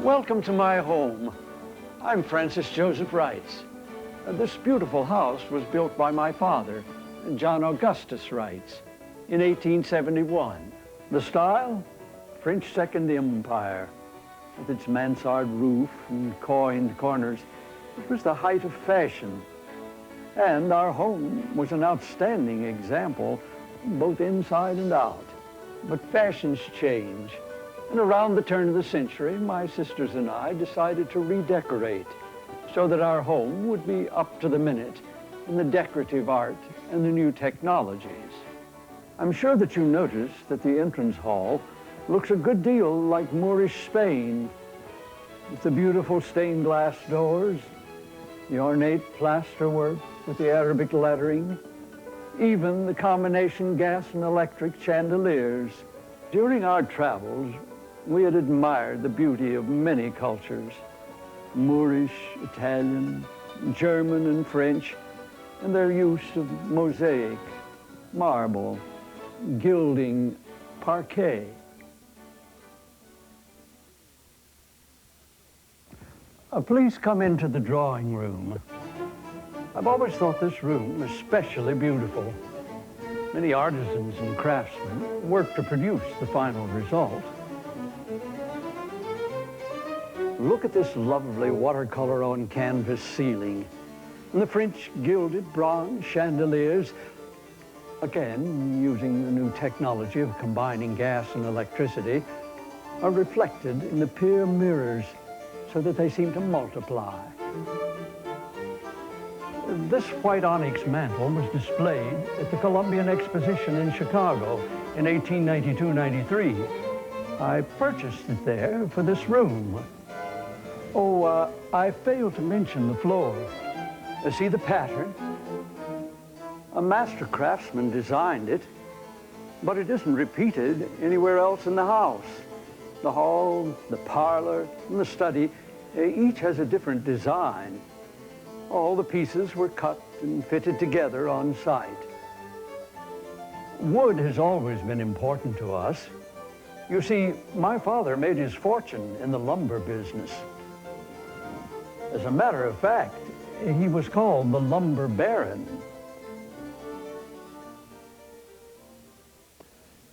Welcome to my home. I'm Francis Joseph Reitz. This beautiful house was built by my father, John Augustus Reitz, in 1871. The style? French Second Empire. With its mansard roof and coined corners, it was the height of fashion. And our home was an outstanding example, both inside and out. But fashions change. And around the turn of the century, my sisters and I decided to redecorate so that our home would be up to the minute in the decorative art and the new technologies. I'm sure that you noticed that the entrance hall looks a good deal like Moorish Spain, with the beautiful stained glass doors, the ornate plasterwork with the Arabic lettering, even the combination gas and electric chandeliers. During our travels, we had admired the beauty of many cultures, Moorish, Italian, German, and French, and their use of mosaic, marble, gilding, parquet. Please come into the drawing room. I've always thought this room especially beautiful. Many artisans and craftsmen work to produce the final result. Look at this lovely watercolor on canvas ceiling. And the French gilded bronze chandeliers, again, using the new technology of combining gas and electricity, are reflected in the pier mirrors so that they seem to multiply. This white onyx mantle was displayed at the Columbian Exposition in Chicago in 1892-93. I purchased it there for this room. Oh, I failed to mention the floor. See the pattern? A master craftsman designed it, but it isn't repeated anywhere else in the house. The hall, the parlor, and the study, each has a different design. All the pieces were cut and fitted together on site. Wood has always been important to us. You see, my father made his fortune in the lumber business. As a matter of fact, he was called the lumber baron.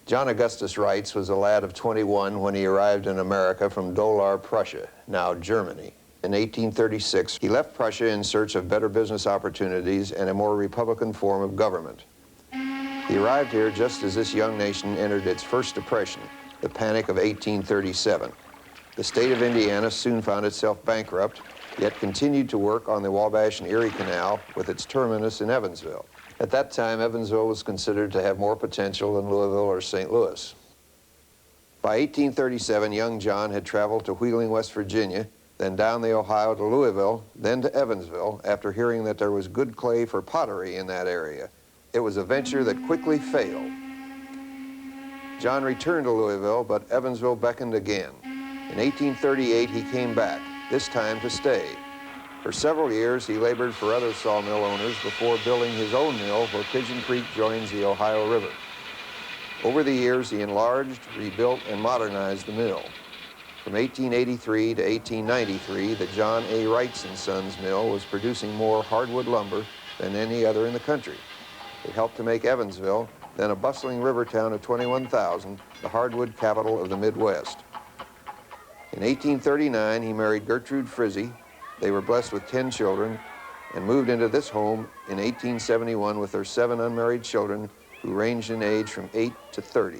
John Augustus Reitz was a lad of 21 when he arrived in America from Dolar, Prussia, now Germany. In 1836, he left Prussia in search of better business opportunities and a more republican form of government. He arrived here just as this young nation entered its first depression, the Panic of 1837. The state of Indiana soon found itself bankrupt, yet continued to work on the Wabash and Erie Canal with its terminus in Evansville. At that time, Evansville was considered to have more potential than Louisville or St. Louis. By 1837, young John had traveled to Wheeling, West Virginia, then down the Ohio to Louisville, then to Evansville, after hearing that there was good clay for pottery in that area. It was a venture that quickly failed. John returned to Louisville, but Evansville beckoned again. In 1838, he came back, this time to stay. For several years, he labored for other sawmill owners before building his own mill where Pigeon Creek joins the Ohio River. Over the years, he enlarged, rebuilt, and modernized the mill. From 1883 to 1893, the John A. Reitz & Sons mill was producing more hardwood lumber than any other in the country. It helped to make Evansville, then a bustling river town of 21,000, the hardwood capital of the Midwest. In 1839, he married Gertrude Frizzy. They were blessed with 10 children and moved into this home in 1871 with their 7 unmarried children who ranged in age from 8 to 30.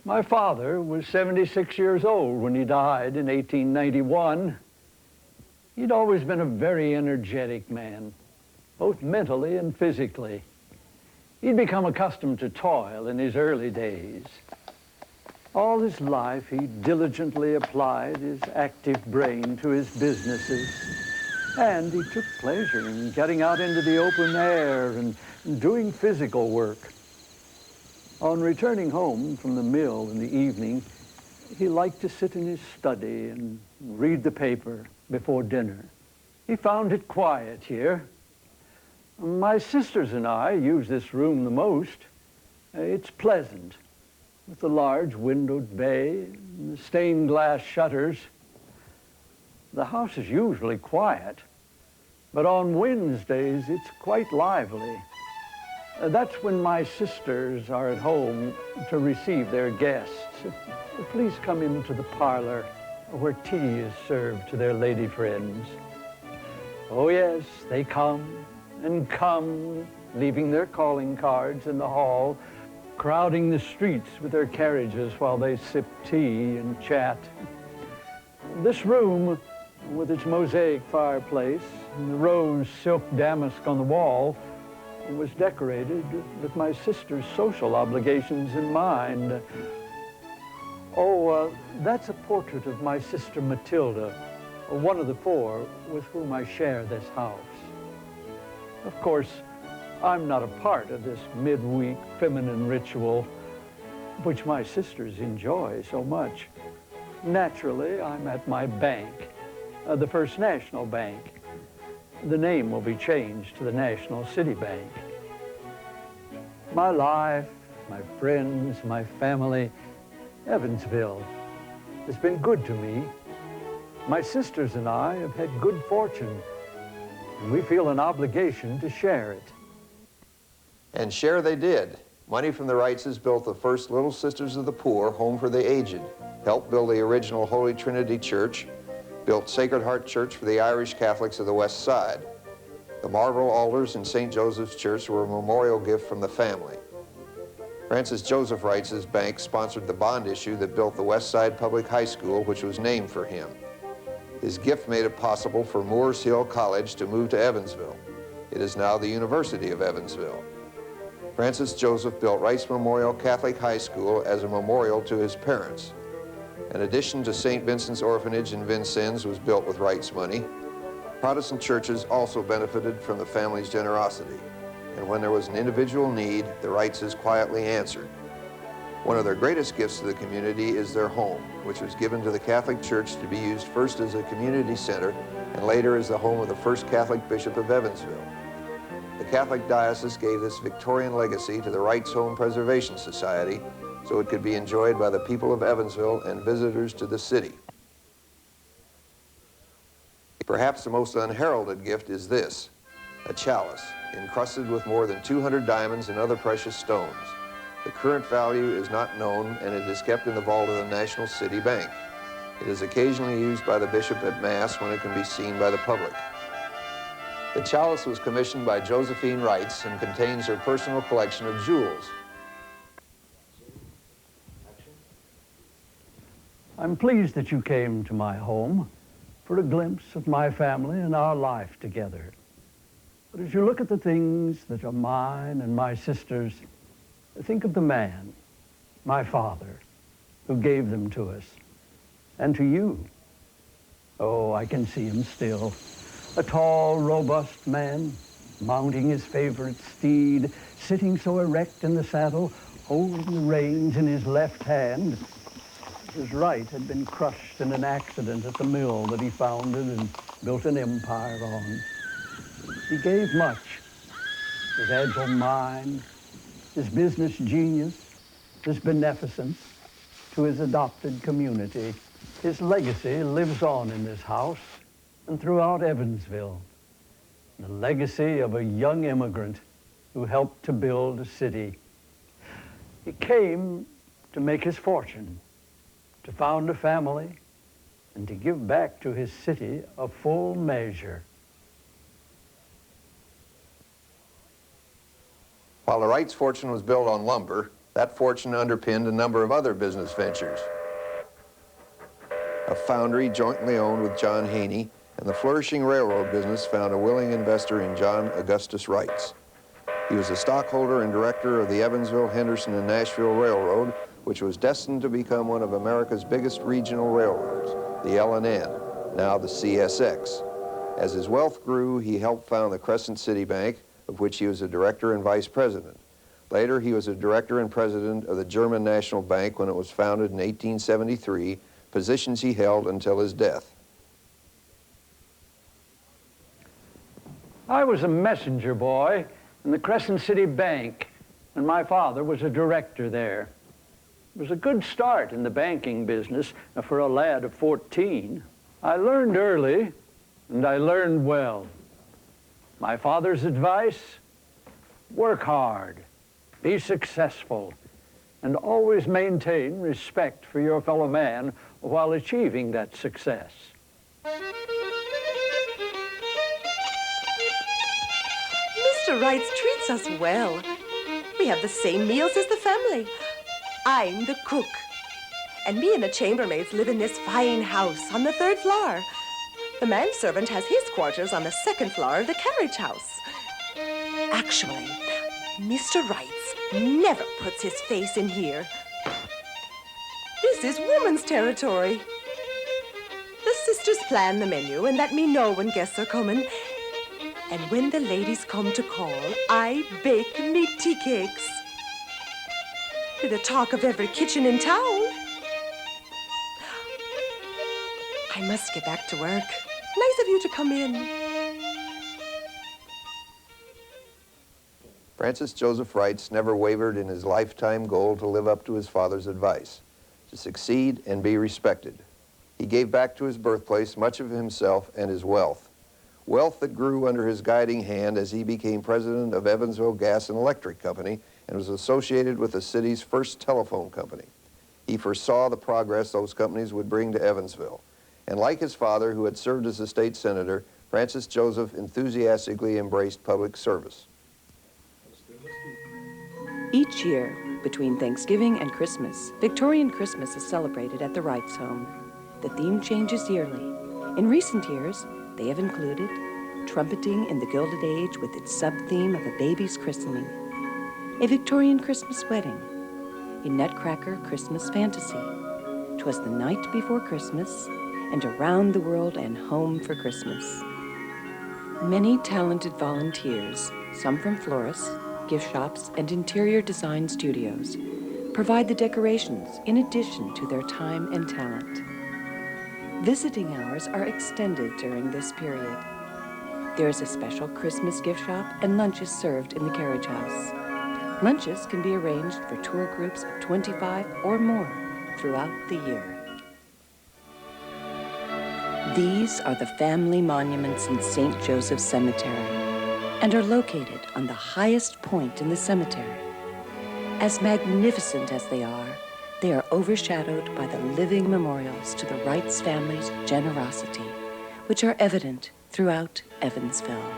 My father was 76 years old when he died in 1891. He'd always been a very energetic man, both mentally and physically. He'd become accustomed to toil in his early days. All his life, he diligently applied his active brain to his businesses, and he took pleasure in getting out into the open air and doing physical work. On returning home from the mill in the evening, he liked to sit in his study and read the paper before dinner. He found it quiet here. My sisters and I use this room the most. It's pleasant. with the large windowed bay and the stained glass shutters. The house is usually quiet, but on Wednesdays it's quite lively. That's when my sisters are at home to receive their guests. Please come into the parlor where tea is served to their lady friends. Oh yes, they come and come, leaving their calling cards in the hall, crowding the streets with their carriages while they sip tea and chat. This room, with its mosaic fireplace and the rose silk damask on the wall, was decorated with my sister's social obligations in mind. That's a portrait of my sister Matilda, one of the four with whom I share this house. Of course, I'm not a part of this midweek feminine ritual, which my sisters enjoy so much. Naturally, I'm at my bank, the First National Bank. The name will be changed to the National City Bank. My life, my friends, my family, Evansville has been good to me. My sisters and I have had good fortune, and we feel an obligation to share it. And share they did. Money from the Reitzes built the first Little Sisters of the Poor home for the aged, helped build the original Holy Trinity Church, built Sacred Heart Church for the Irish Catholics of the West Side. The marble altars in St. Joseph's Church were a memorial gift from the family. Francis Joseph Reitz's bank sponsored the bond issue that built the West Side Public High School, which was named for him. His gift made it possible for Moores Hill College to move to Evansville. It is now the University of Evansville. Francis Joseph built Reitz Memorial Catholic High School as a memorial to his parents. An addition to St. Vincent's Orphanage in Vincennes was built with Reitz money. Protestant churches also benefited from the family's generosity. And when there was an individual need, the Reitzes quietly answered. One of their greatest gifts to the community is their home, which was given to the Catholic Church to be used first as a community center and later as the home of the first Catholic Bishop of Evansville. The Catholic Diocese gave this Victorian legacy to the Reitz Home Preservation Society so it could be enjoyed by the people of Evansville and visitors to the city. Perhaps the most unheralded gift is this, a chalice encrusted with more than 200 diamonds and other precious stones. The current value is not known, and it is kept in the vault of the National City Bank. It is occasionally used by the bishop at Mass when it can be seen by the public. The chalice was commissioned by Josephine Reitz and contains her personal collection of jewels. I'm pleased that you came to my home for a glimpse of my family and our life together. But as you look at the things that are mine and my sister's, think of the man, my father, who gave them to us, and to you. Oh, I can see him still. A tall, robust man, mounting his favorite steed, sitting so erect in the saddle, holding the reins in his left hand. His right had been crushed in an accident at the mill that he founded and built an empire on. He gave much, his agile mind, his business genius, his beneficence to his adopted community. His legacy lives on in this house and throughout Evansville. The legacy of a young immigrant who helped to build a city. He came to make his fortune, to found a family, and to give back to his city a full measure. While the Reitz fortune was built on lumber, that fortune underpinned a number of other business ventures. A foundry jointly owned with John Haney, and the flourishing railroad business found a willing investor in John Augustus Reitz. He was a stockholder and director of the Evansville, Henderson, and Nashville Railroad, which was destined to become one of America's biggest regional railroads, the L&N, now the CSX. As his wealth grew, he helped found the Crescent City Bank, of which he was a director and vice president. Later, he was a director and president of the German National Bank when it was founded in 1873, positions he held until his death. I was a messenger boy in the Crescent City Bank, and my father was a director there. It was a good start in the banking business for a lad of 14. I learned early, and I learned well. My father's advice: work hard, be successful, and always maintain respect for your fellow man while achieving that success. Mr. Reitz treats us well. We have the same meals as the family. I'm the cook, and me and the chambermaids live in this fine house on the 3rd floor. The manservant has his quarters on the 2nd floor of the carriage house. Actually, Mr. Reitz never puts his face in here. This is woman's territory. The sisters plan the menu and let me know when guests are coming. And when the ladies come to call, I bake me tea cakes. They're the talk of every kitchen in town. I must get back to work. Nice of you to come in. Francis Joseph Reitz never wavered in his lifetime goal to live up to his father's advice, to succeed and be respected. He gave back to his birthplace much of himself and his wealth. Wealth that grew under his guiding hand as he became president of Evansville Gas and Electric Company and was associated with the city's first telephone company. He foresaw the progress those companies would bring to Evansville. And like his father, who had served as a state senator, Francis Joseph enthusiastically embraced public service. Each year, between Thanksgiving and Christmas, Victorian Christmas is celebrated at the Reitz Home. The theme changes yearly. In recent years, they have included Trumpeting in the Gilded Age with its sub-theme of a baby's christening, a Victorian Christmas wedding, a Nutcracker Christmas fantasy, 'Twas the Night Before Christmas, and Around the World and Home for Christmas. Many talented volunteers, some from florists, gift shops, and interior design studios, provide the decorations in addition to their time and talent. Visiting hours are extended during this period. There is a special Christmas gift shop and lunches served in the carriage house. Lunches can be arranged for tour groups of 25 or more throughout the year. These are the family monuments in St. Joseph's Cemetery and are located on the highest point in the cemetery. As magnificent as they are overshadowed by the living memorials to the Reitz family's generosity, which are evident throughout Evansville.